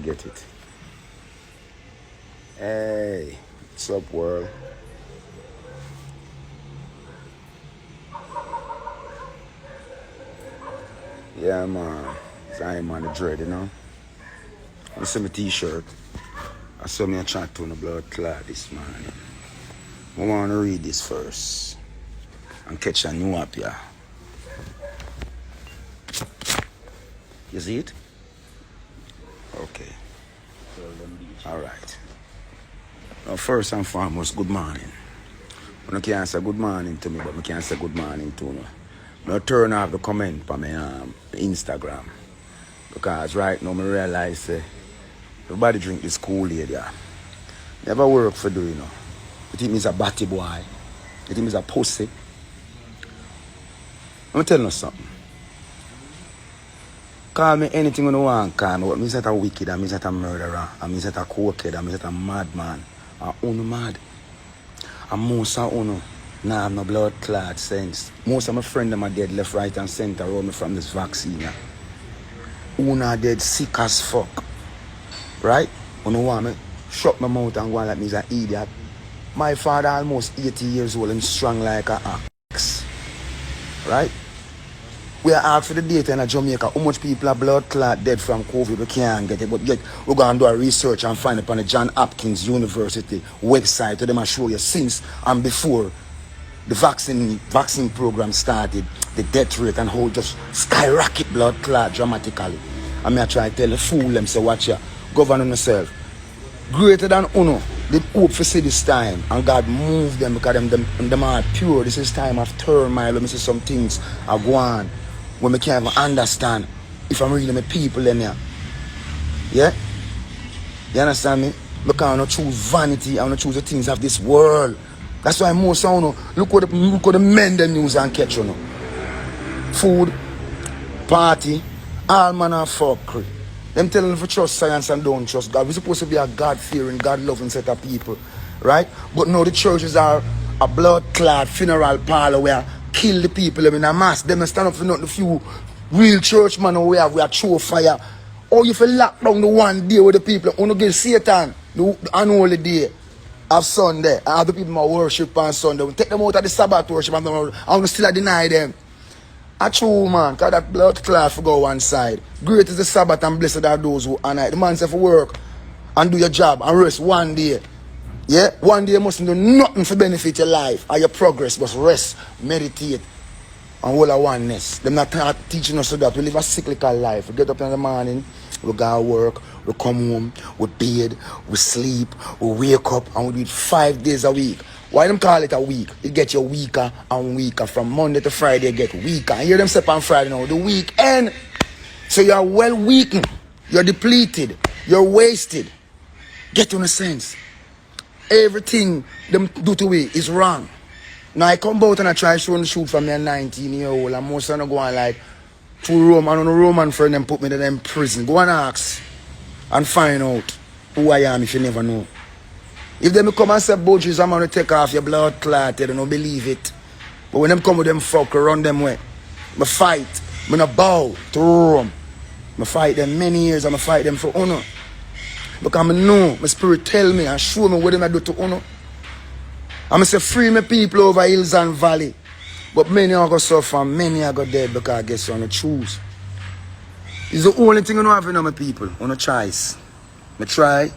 Get it. Hey, what's up, world? Yeah, man. I'm on the dread, you know. I see my t-shirt. I saw me a chat to the blood clot this morning. I want to read this first and catch a new up here. You see it? Okay. Alright. Now, first and foremost, good morning. I can't say good morning to me, but I can't say good morning to you. I turn off the comment on my Instagram. Because right now I realize everybody drink this Kool-Aid, yeah. Never work for do, you know. You think me's a batty boy. You think me's a pussy. I'm telling you something. Call me anything you want, call me. What means that a wicked, and means that a murderer, and means that a cokehead, and means that a madman. And uno mad. And most of uno nah have no blood clot sense. Most of my friends them are dead left, right, and center around me from this vaccine. Yeah. Uno are dead sick as fuck. Right? Uno want me shut my mouth and go on like me's an idiot. My father almost 80 years old and strong like an axe. Right? We are out for the data in Jamaica. How much people are blood clot dead from COVID? We can't get it. But yet we're going to do a research and find it on the John Hopkins University website to them and show you since and before the vaccine program started, the death rate and how just skyrocket blood clot dramatically. I mean, I try to tell the fool them, say, watch ya, govern yourself. Greater than Uno, they hope for see this time. And God move them because them are pure. This is time of turmoil. Let me see some things are going on when we can't even understand if I'm really my people in here. Yeah? You understand me? Because I don't choose vanity, I don't choose the things of this world. That's why most of you look what the men them news and catch you know. Food, party, all manner of fuckery. Them telling them to trust science and don't trust God. We're supposed to be a God-fearing, God-loving set of people. Right? But now the churches are a blood-clad funeral parlor where kill the people in a mass. Them stand up for not the few real churchmen we have throw fire. Or if you lock down the one day with the people, you get Satan, the unholy day of Sunday. And have the people who worship on Sunday. We take them out of the Sabbath worship and we still deny them. A true man, because that blood clot for go one side. Great is the Sabbath and blessed are those who honor it. The man say for work and do your job and rest one day. Yeah? One day you mustn't do nothing to benefit your life or your progress, but rest, meditate, and all of oneness. They're not teaching us so that we live a cyclical life. We get up in the morning, we go to work, we come home, we bathe, we sleep, we wake up, and we do it 5 days a week. Why them call it a week? It gets you weaker and weaker. From Monday to Friday, you get weaker. And hear them say on Friday now, the weekend. So you're well weakened. You're depleted. You're wasted. Get in a sense. Everything them do to me is wrong. Now I come out and I try to shoot from me 19-year-old. And most of them go on like to Rome. And on a Roman friend them put me in prison. Go and ask and find out who I am if you never know. If them come and say, Buju, I'm going to take off your blood clot, they don't believe it. But when them come with them fuck, run them way. I fight. I don't bow to Rome. I fight them many years and I fight them for honor. Because I know, my spirit tell me and show me what them I do to honor. I'm say free my people over hills and valley. But many are going to suffer, many are going to dead because I guess you want to choose. It's the only thing you know have in my people, on a choice. I try.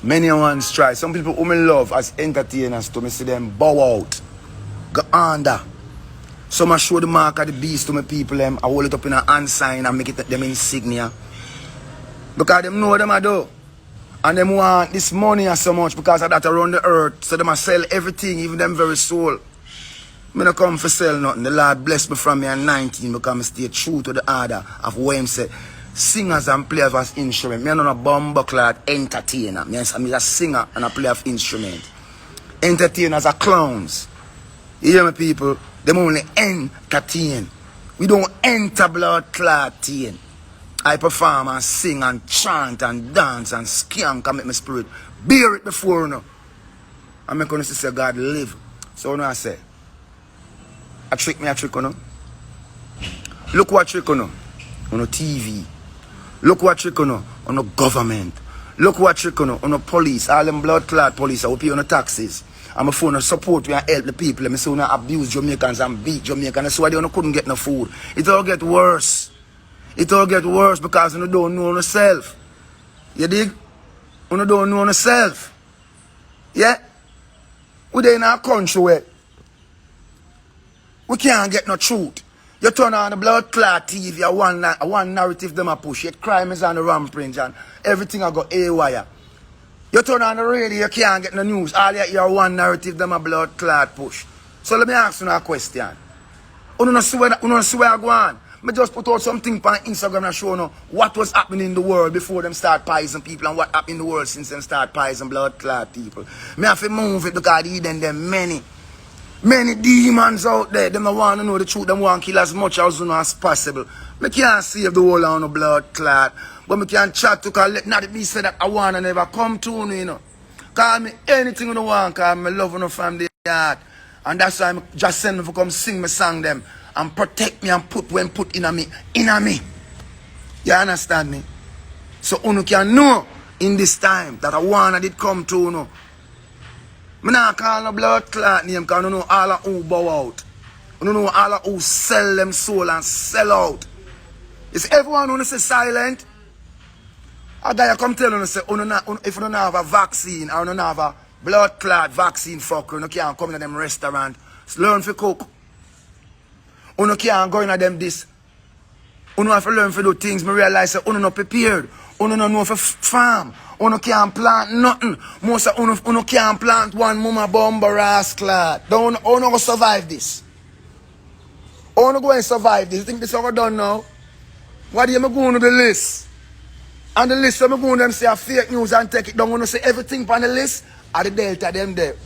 Many ones try. Some people who me love as entertainers to me see them bow out. Go under. Some I show the mark of the beast to my people them. I hold it up in a hand sign and make it them insignia. Because them know what them I do. And them want this money so much because of that around the earth. So them I sell everything, even them very soul. Me not come for sell nothing. The Lord bless me from me at 19 because I stay true to the order of what him say. Singers and players of instrument. Me are not a bumbuckler entertainer. I'm a singer and a player of instrument. Entertainers are clowns. You hear me, people? Them only entertain. We don't enter blood clot teen. I perform and sing and chant and dance and skank and make my spirit bear it before you know. I make you say God live. So you know I say, a trick you know. Look what trick you know. On TV. Look what trick on the government. Look what trick on the police. All them blood clot police will pay on the taxes. I'm a phone support we and help the people. Let me say we abuse Jamaicans and beat Jamaicans. That's why they couldn't get no food. It all get worse. It all get worse because you don't know yourself. You dig? You don't know yourself. Yeah? We're in our country where we can't get no truth. You turn on the blood clot TV, one narrative them a push. Yet crime is on the rampage and everything I got A-wire. You turn on the radio, you can't get no news. All you hear one narrative them a blood clot push. So let me ask you a question. You don't see where I go on. I just put out something on Instagram and show you what was happening in the world before them start poisoning people and what happened in the world since them start poisoning blood clot people. I have to move it because them many demons out there. Them don't want to know the truth. Them want to kill as much as possible. I can't save the whole on the blood clot. But I can chat to call let not be said that I want to never come to you know. Call me anything you want because I love you from the heart. And that's why I just send me to come sing my song them. And protect me and put in me. You understand me? So you can know in this time that I want did come to you know. I don't call no blood clot name because I know all of who bow out. I know all of who sell them soul and sell out. Is everyone who say silent? A guy come tell you say, if you don't have a vaccine or you don't have a blood clot vaccine fucker, you can't come to them restaurant. Learn to cook. You can't go in them this. You have to learn to do things. I realize that you not prepared. You don't know for farm. You can't plant nothing. Most of you can't plant one mama bomber rascal. Don't go survive this. You go and survive this. You think this is over done now? What do you go on the list? And the list, I'm going to say fake news and take it down. You say everything on the list, at the Delta, them there.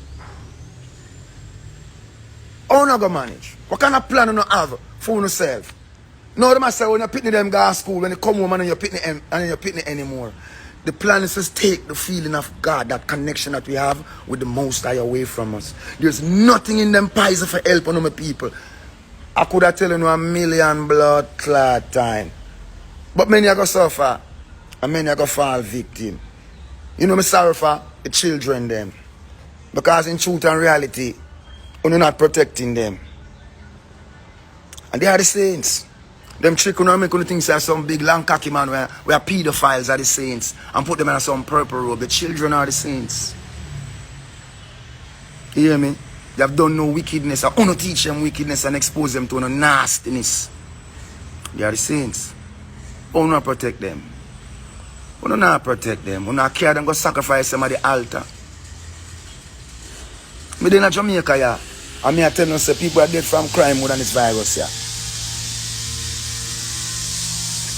How you go manage? What kind of plan you have for yourself? No, them say when you pitney them go to school, when you come home and you pitney anymore. The plan is to take the feeling of God, that connection that we have with the Most High away from us. There's nothing in them pies for help on my people. I could have tell you a million blood clot time. But many are going to suffer. And many are going to fall victim. You know me sorry for the children them. Because in truth and reality, you're not protecting them. And they are the saints. Them trick on make think say some big long cocky man where pedophiles are the saints and put them in some purple robe. The children are the saints. You hear me? They have done no wickedness. I want to teach them wickedness and expose them to no nastiness. They are the saints. I want to protect them. I want to protect them. I want to care them go sacrifice them at the altar. Me in Jamaica, yeah. And me I tell you, say people are dead from crime more than this virus, yeah.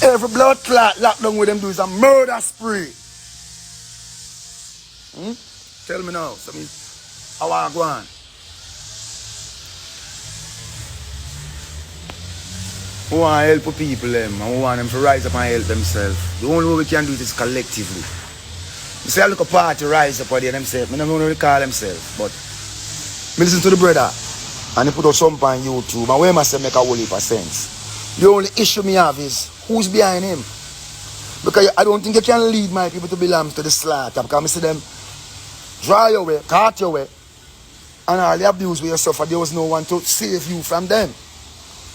Every blood clot lockdown with them do is a murder spree. Tell me now. So how I go on? We want to help people them, and we want them to rise up and help themselves. The only way we can do it is collectively. You see, I look a party rise up there themselves. I don't know what they call themselves, but I listen to the brother and he put out something on YouTube, and where must make a whole heap of sense. The only issue me have is who's behind him. Because I don't think you can lead my people to belong to the slaughter. Because I see them draw your way, cut your way, and all the abuse where you suffer, there was no one to save you from them.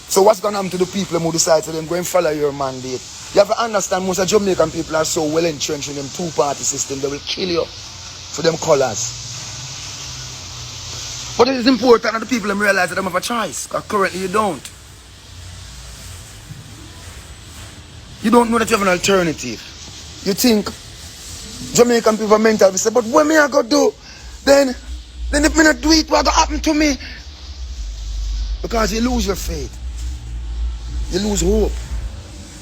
So what's going to happen to the people who decide to them go and follow your mandate? You have to understand most of Jamaican people are so well entrenched in them two-party system, they will kill you for them colors. But it is important that the people realize that they have a choice, because currently you don't. You don't know that you have an alternative. You think Jamaican people are mental, we say, but what me I go do? Then if me not do it, what going to happen to me? Because you lose your faith. You lose hope.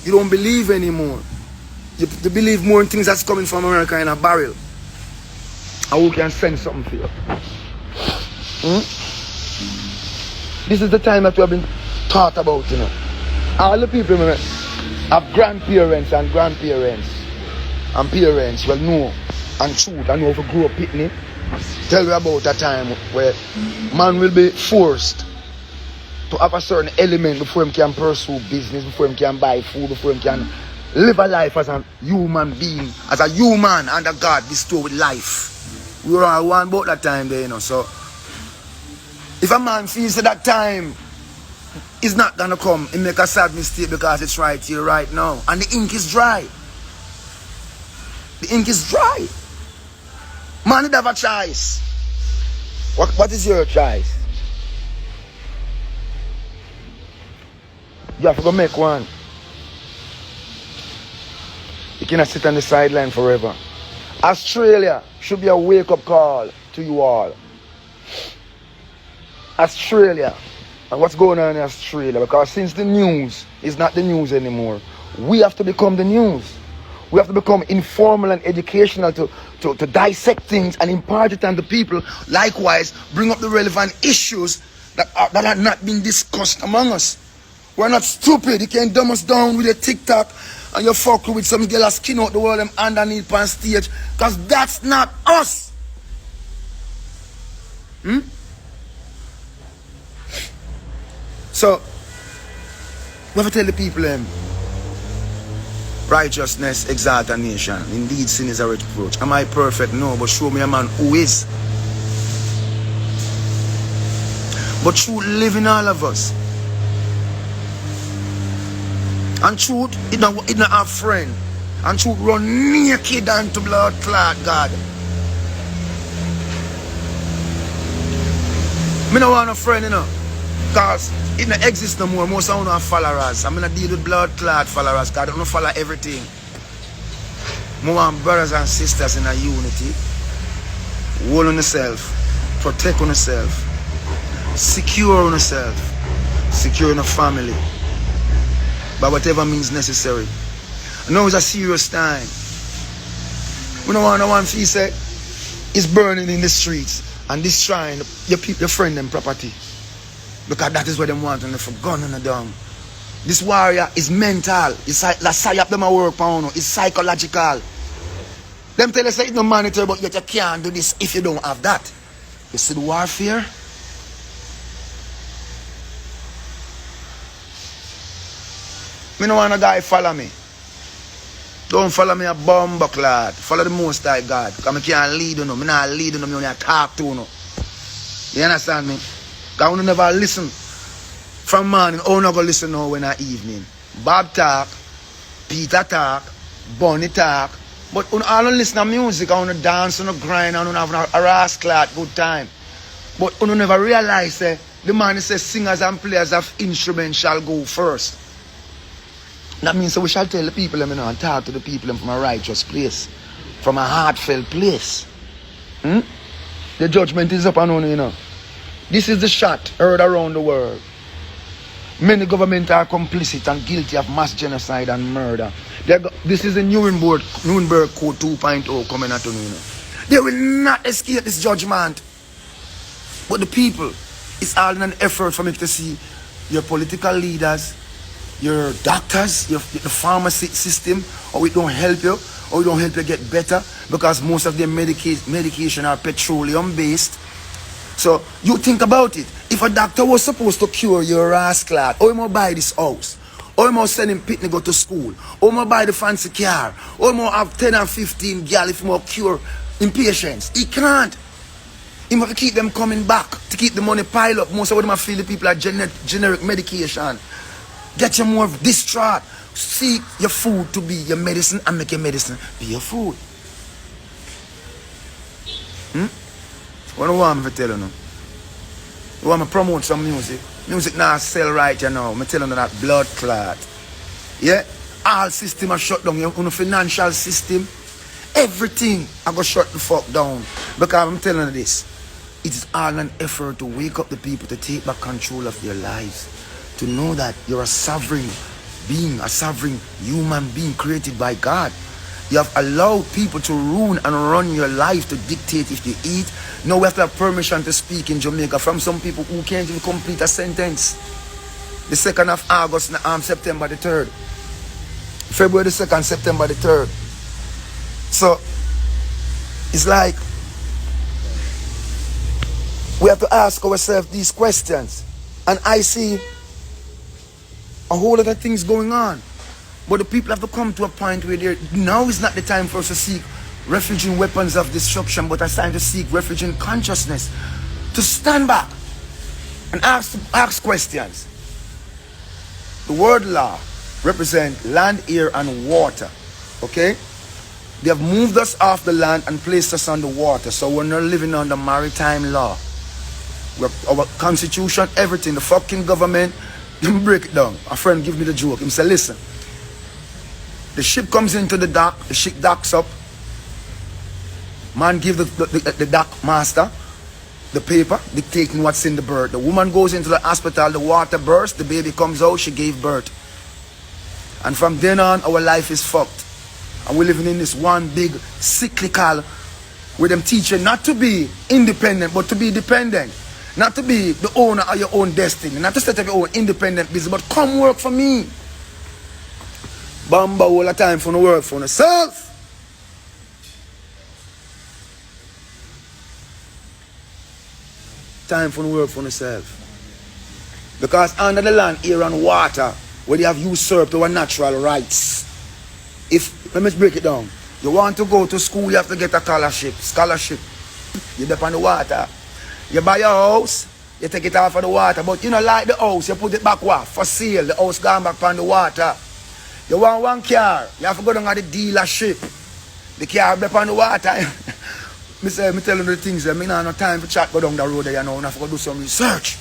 You don't believe anymore. You believe more in things that's coming from America in a barrel. And who can send something for you? This is the time that we have been taught about, you know. All the people have grandparents and grandparents and parents will know and truth and know if you grow up pitney. Tell you about a time where man will be forced to have a certain element before he can pursue business, before he can buy food, before he can live a life as a human being, as a human under God bestowed with life. We were all one about that time there, you know. So if a man feels that time is not gonna come, he make a sad mistake because it's right here, right now. And the ink is dry. The ink is dry. Man, you have a choice. What is your choice? You have to go make one. You cannot sit on the sideline forever. Australia should be a wake-up call to you all. Australia. And what's going on in Australia? Because since the news is not the news anymore, we have to become the news. We have to become informal and educational to dissect things and impart it on the people. Likewise, bring up the relevant issues that are not being discussed among us. We're not stupid. You can't dumb us down with a TikTok and you fuck with some girl skin out the world and underneath on stage. Because that's not us. So, we have to tell the people righteousness exalt a nation. Indeed, sin is a reproach. Am I perfect? No, but show me a man who is. But truth live in all of us. And truth, it not our friend. And truth run naked unto blood clot God. Me no want a friend, you know. Because it don't exist no more. Most of them are followers. I'm going to deal with blood clot followers because I don't follow everything. I want brothers and sisters in a unity. Hold on yourself. Protect on yourself. Secure on yourself. Secure in a family. By whatever means necessary. Now it's a serious time. We don't want no one to say it's burning in the streets and destroying your people, your friend and property. Because that is what they want and for gun and down. This warrior is mental. It's like psyop them a work pound. It's psychological. Them tell us it's no monetary, but yet you can't do this if you don't have that. You see the warfare? Me no want a guy follow me. Don't follow me a bumbo clad. Follow the Most High God. Because I can't lead you. Me not lead you. Me only talk to you. You understand me? Because I never listen from morning. I not go listen now when I evening. Bob talk. Peter talk. Bunny talk. But I don't listen to music. I want to dance, I want to grind, I want to have a rascal good time. But I never realize the man says singers and players of instruments shall go first. That means we shall tell the people and talk to the people from a righteous place. From a heartfelt place. The judgment is up and on, you know. This is the shot heard around the world. Many governments are complicit and guilty of mass genocide and murder. This is the Nuremberg Code 2.0 coming at you, you know. They will not escape this judgment. But the people, it's all in an effort for me to see your political leaders, your doctors, the pharmacy system, or it don't help you, or it don't help you get better, because most of their medication are petroleum based. So you think about it. If a doctor was supposed to cure your rascal, or you must buy this house, or you must send him pitney go to school, or you must buy the fancy car, or you must have 10 and 15 girl if you must cure impatience. He can't. He must keep them coming back to keep the money pile up. Most of them feel the people are generic medication. Get you more distraught. Seek your food to be your medicine and make your medicine be your food. What do you want me to tell you now? You want me to promote some music? Music now sell right, you know. I'm telling you that blood clot. Yeah? All system are shut down. Your financial system, everything I go shut the fuck down. Because I'm telling you this. It is all an effort to wake up the people to take back control of their lives. To know that you're a sovereign being, a sovereign human being created by God. You have allowed people to ruin and run your life, to dictate if you eat. Now we have to have permission to speak in Jamaica from some people who can't even complete a sentence. The 2nd of August, September the 3rd. February the 2nd, September the 3rd. So, it's like, we have to ask ourselves these questions. And I see a whole lot of things going on. But the people have to come to a point where now is not the time for us to seek refuge in weapons of destruction, but it's time to seek refuge in consciousness. To stand back and ask questions. The word law represents land, air, and water. Okay? They have moved us off the land and placed us on the water. So we're not living under maritime law. Our constitution, everything, the fucking government, break it down. A friend give me the joke. He said, listen, the ship comes into the dock, the ship docks up. Man give the dock master the paper dictating what's in the bird. The woman goes into the hospital, the water bursts, the baby comes out, she gave birth. And from then on, our life is fucked. And we're living in this one big cyclical where them teach you not to be independent, but to be dependent. Not to be the owner of your own destiny. Not to set up your own independent business, but come work for me. Bamba all the time for the work for yourself. Time for the work for yourself. Because under the land, air and water, where they have usurped our natural rights. Let me break it down. You want to go to school, you have to get a scholarship. You dip on the water. You buy your house, you take it off of the water. But you don't like the house, you put it back for sale. The house gone back on the water. You want one car, you have to go down to the dealership. The car dip on the water. Me tell you the things that I don't have no time to chat go down the road there, you know, and I have to go do some research.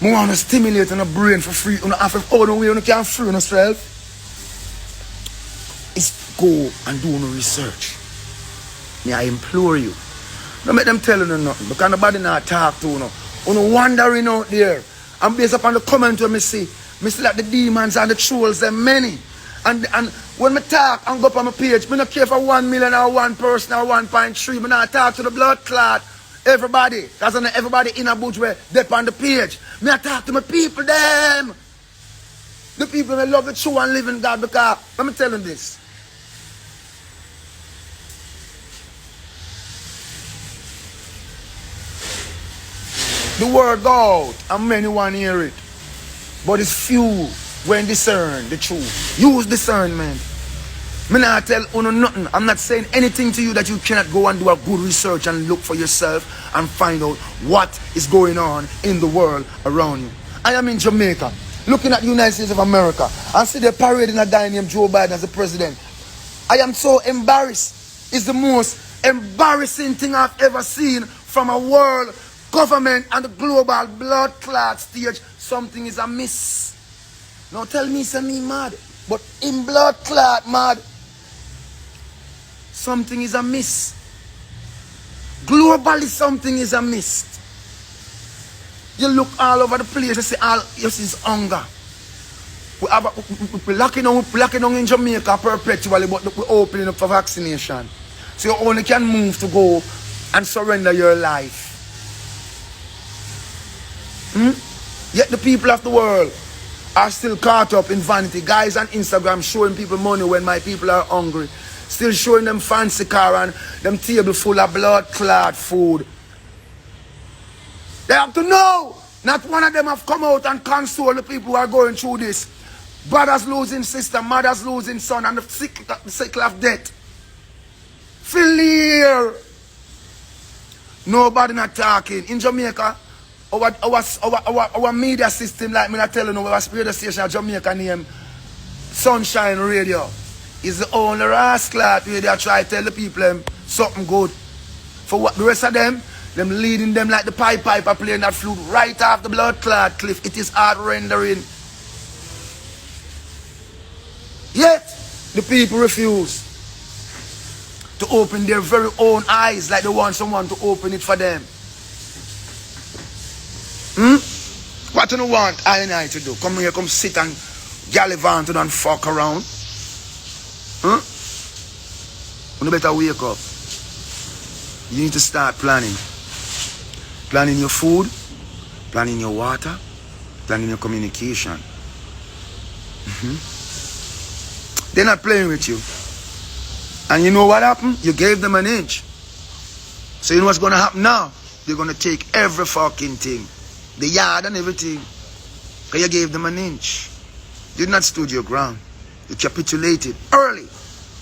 I want to stimulate on the brain for free. You have to own the way you can free yourself. Is go and do no research. I implore you. Don't make them tell you nothing, because nobody not talk to you. You wandering out there. And based upon the comment when I see that the demons and the trolls are many. And when I talk and go up on my page, I don't care for 1 million or one person or 1.3. I not talk to the blood clot. Everybody. That's not everybody in a bush where they're on the page. I talk to my people, them. The people that love the true and living God, because let me tell you this. The word go out and many want to hear it. But it's few when discern the truth. Use discernment. Me not tell you nothing. I'm not saying anything to you that you cannot go and do a good research and look for yourself and find out what is going on in the world around you. I am in Jamaica, looking at the United States of America, and see the parading a guy named Joe Biden as the president. I am so embarrassed. It's the most embarrassing thing I've ever seen from a world government and the global blood clot stage. Something is amiss. Now tell me, say me mad, but in blood clot mad. Something is amiss. Globally, something is amiss. You look all over the place, you see all you see is hunger. We're locking down in Jamaica perpetually, but we're opening up for vaccination. So you only can move to go and surrender your life. Yet the people of the world are still caught up in vanity. Guys on Instagram showing people money when my people are hungry. Still showing them fancy car and them table full of blood clot food. They have to know. Not one of them have come out and console the people who are going through this. Brothers losing sister, mothers losing son, and the cycle of death. Feel here. Nobody not talking. In Jamaica, our media system, like me not telling you, our radio station in Jamaica named Sunshine Radio, is the only rascal where they try to tell the people something good. For what the rest of them leading them like the piper playing that flute right off the blood clot cliff. It is hard rendering. Yet the people refuse to open their very own eyes like they want someone to open it for them. What do you want I and I to do? Come here, come sit and gallivant and fuck around. You better wake up. You need to start planning. Planning your food, planning your water, planning your communication. They're not playing with you. And you know what happened? You gave them an inch. So you know what's going to happen now? They're going to take every fucking thing. The yard and everything. Because you gave them an inch. You did not stood your ground. You capitulated early.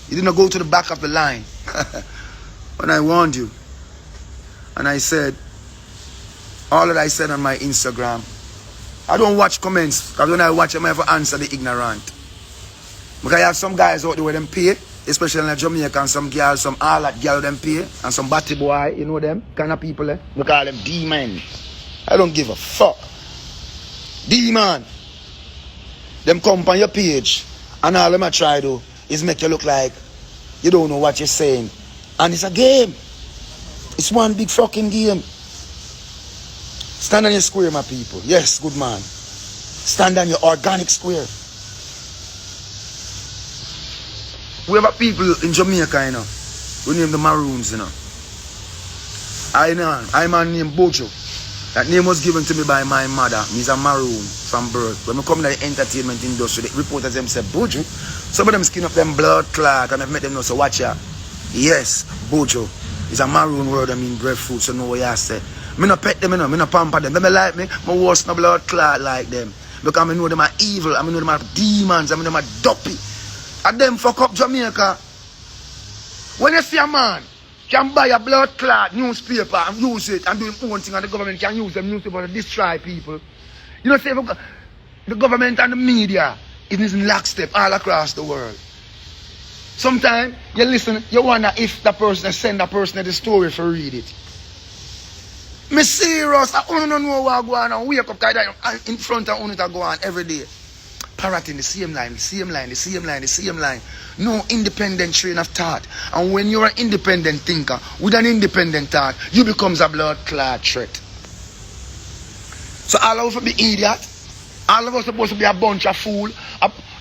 You did not go to the back of the line. When I warned you. And I said, all that I said on my Instagram, I don't watch comments, because when I watch them, I never answer the ignorant. Because I have some guys out there where them pay, especially in Jamaica, and some girls, some all that girl them pay, and some batty boy, you know them, kind of people, eh? We call them D-man. I don't give a fuck. D-man. Them come on your page, and all them I try to is make you look like you don't know what you're saying. And it's a game. It's one big fucking game. Stand on your square, my people. Yes, good man. Stand on your organic square. We have people in Jamaica, you know. We name the Maroons, you know. I'm a name Buju. That name was given to me by my mother. Me's a Maroon from birth. When I come in the entertainment industry, the reporters them say Buju. Some of them skin up them blood clot and I've met them know, so watch ya. Yes, Buju. It's a Maroon word, I mean breadfruit, so know what you say. Me no pet them, you know, me no pamper them. Them like me, my worst no blood clot like them. Because I know them are evil, I know them are demons, I know them are dopey. And them fuck up Jamaica. When you see a man can buy a blood clot newspaper and use it and do his own thing, and the government can use them newspaper to destroy people. You know, say the government and the media is in lockstep all across the world. Sometimes you listen, you wonder if the person send a person the story for read it. Me serious, I don't know what go on and wake up in front of it go on every day. Parroting the same line, the same line, the same line, the same line. No independent train of thought. And when you're an independent thinker with an independent thought, you becomes a blood clot threat. So all of us be idiot. All of us supposed to be a bunch of fool.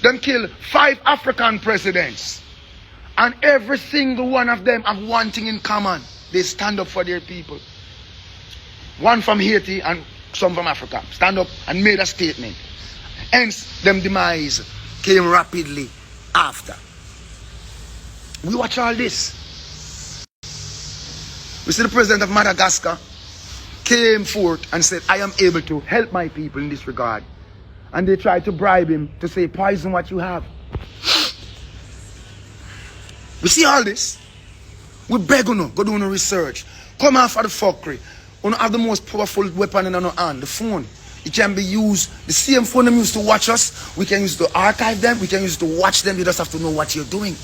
Them kill 5 African presidents. And every single one of them have one thing in common. They stand up for their people. One from Haiti and some from Africa. Stand up and made a statement. Hence, them demise came rapidly after. We watch all this. We see the president of Madagascar came forth and said, I am able to help my people in this regard. And they tried to bribe him to say, poison what you have. We see all this. We beg you, go do no research. Come off of the fuckery. You have the most powerful weapon in our hand, the phone. It can be used, the same phone them used to watch us. We can use it to archive them. We can use it to watch them. You just have to know what you're doing.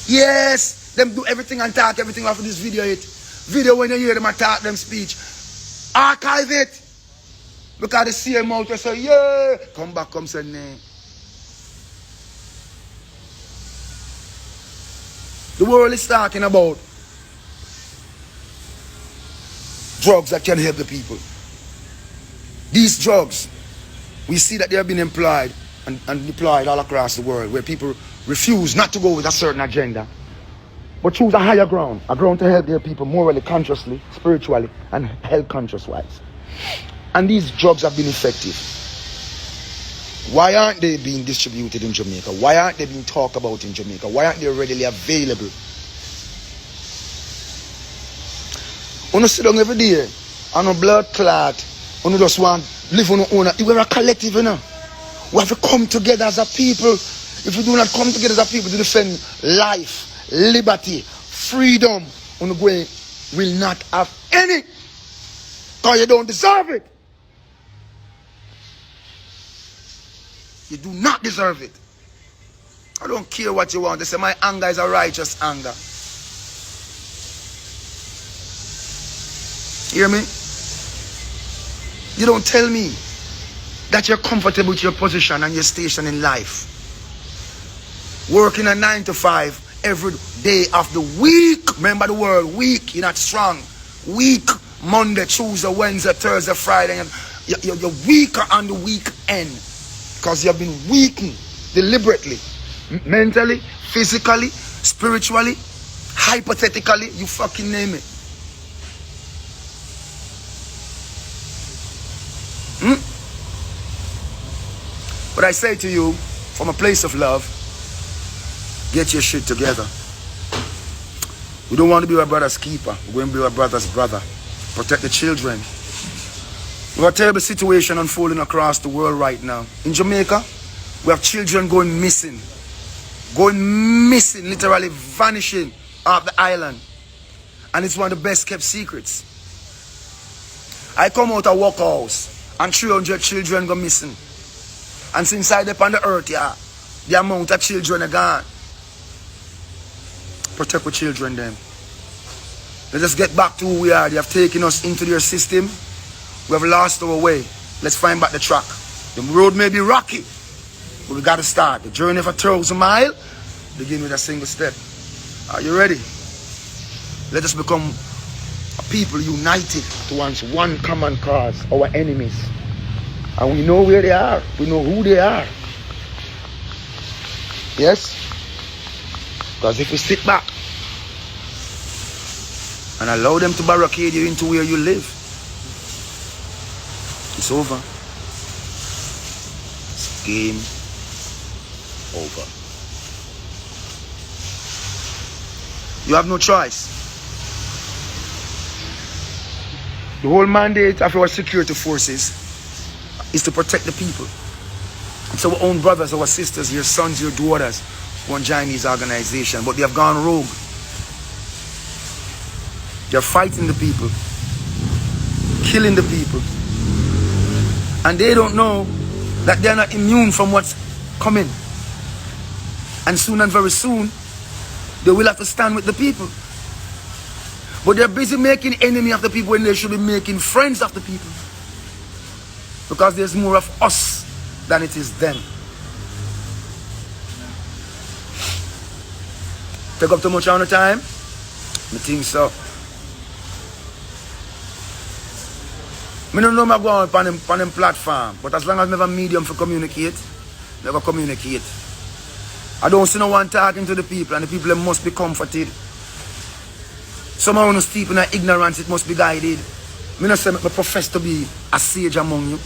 Yes, them do everything and talk everything off of this video. Video when you hear them attack them speech. Archive it. Because the same mouth they say, yeah. Come back, come say, nah. The world is talking about drugs that can help the people. These drugs, we see that they have been employed and deployed all across the world where people refuse not to go with a certain agenda, but choose a higher ground, a ground to help their people morally, consciously, spiritually, and health conscious-wise. And these drugs have been effective. Why aren't they being distributed in Jamaica? Why aren't they being talked about in Jamaica? Why aren't they readily available? When you sit down every day on a blood clot, when you just want to live on your own, we're a collective, you know. We have to come together as a people. If we do not come together as a people to defend life, liberty, freedom, when we will not have any. Because you don't deserve it. You do not deserve it. I don't care what you want. They say my anger is a righteous anger. Hear me? You don't tell me that you're comfortable with your position and your station in life. Working a 9 to 5 every day of the week. Remember the word week, you're not strong. Week, Monday, Tuesday, Wednesday, Thursday, Friday. You're weaker on the weekend. Because you have been weakened deliberately. Mentally, physically, spiritually, hypothetically, you fucking name it. But I say to you, from a place of love, get your shit together. We don't want to be our brother's keeper. We're going to be our brother's brother. Protect the children. We have a terrible situation unfolding across the world right now. In Jamaica, We have children going missing. Going missing, literally vanishing off the island. And it's one of the best kept secrets. I come out of workhouse and 300 children go missing. And since I upon the earth, yeah, the amount of children are gone. Protect our children then. Let us get back to who we are. They have taken us into their system. We have lost our way. Let's find back the track. The road may be rocky, but we got to start. The journey of 1,000 miles begin with a single step. Are you ready? Let us become a people united towards one common cause, our enemies. And we know where they are. We know who they are. Yes? Because if we sit back and allow them to barricade you into where you live, it's over. It's game over. You have no choice. The whole mandate of our security forces is to protect the people. It's our own brothers, our sisters, your sons, your daughters who want to join these organizations, but they have gone rogue. They're fighting the people, killing the people, and they don't know that they're not immune from what's coming. And soon and very soon, they will have to stand with the people. But they're busy making enemy of the people when they should be making friends of the people. Because there's more of us than it is them. Take up too much on the time? I think so. I don't know if I go on them platform, but as long as I have a medium for communicate, I go communicate. I don't see no one talking to the people, and the people must be comforted. Some of us steep in ignorance, it must be guided. I don't say I profess to be a sage among you,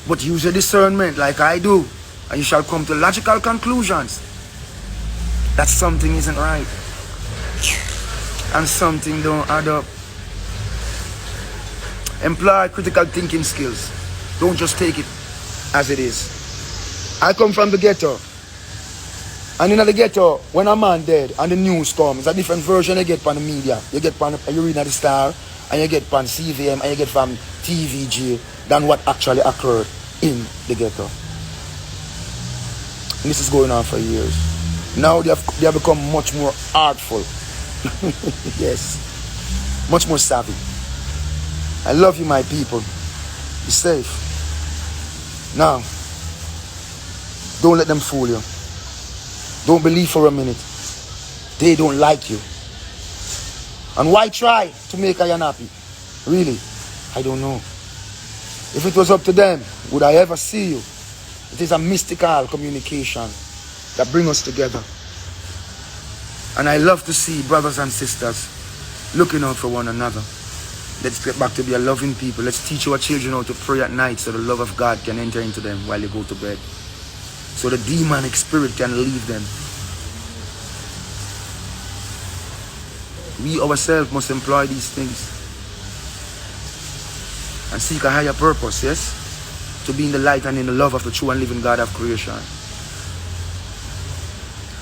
but use your discernment like I do, and you shall come to logical conclusions that something isn't right and something don't add up. Employ critical thinking skills. Don't just take it as it is. I come from the ghetto. And in the ghetto, when a man dead and the news comes, it's a different version you get from the media. You get from you read the Star, and you get from CVM, and you get from TVG than what actually occurred in the ghetto. And this is going on for years. Now they have become much more artful. Yes. Much more savvy. I love you, my people. Be safe. Now, don't let them fool you. Don't believe for a minute. They don't like you. And why try to make I happy? Really? I don't know. If it was up to them, would I ever see you? It is a mystical communication that brings us together. And I love to see brothers and sisters looking out for one another. Let's get back to be a loving people. Let's teach our children how to pray at night so the love of God can enter into them while they go to bed. So the demonic spirit can leave them. We ourselves must employ these things and seek a higher purpose, yes? To be in the light and in the love of the true and living God of creation.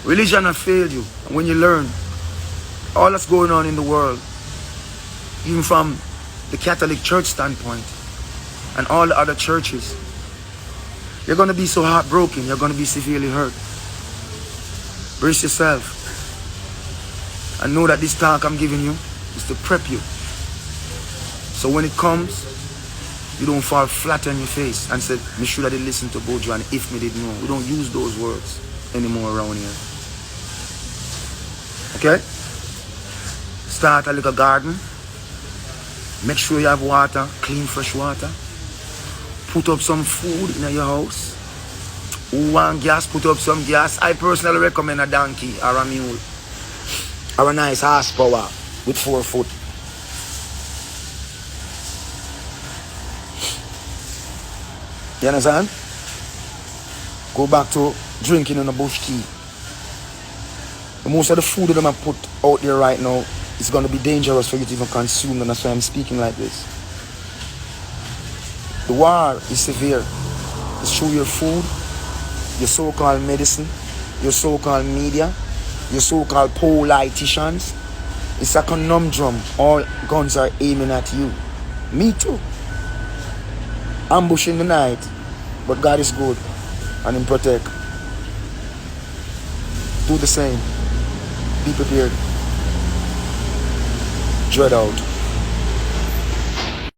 Religion has failed you. And when you learn all that's going on in the world, even from the Catholic Church standpoint and all the other churches, you're going to be so heartbroken. You're going to be severely hurt. Brace yourself. And know that this talk I'm giving you is to prep you. So when it comes, you don't fall flat on your face and say, me should have listened to Buju, and if me didn't know. We don't use those words anymore around here. Okay? Start a little garden. Make sure you have water, clean fresh water. Put up some food in your house. Who want gas, put up some gas. I personally recommend a donkey or a mule. Or a nice horsepower with 4 foot. You understand? Go back to drinking in a bush tea. Most of the food that I'm put out there right now is going to be dangerous for you to even consume, and that's why I'm speaking like this. The war is severe. It's through your food, your so-called medicine, your so-called media, your so-called politicians. It's a conundrum. All guns are aiming at you. Me too. Ambush in the night. But God is good and Him protect. Do the same. Be prepared. Dread out.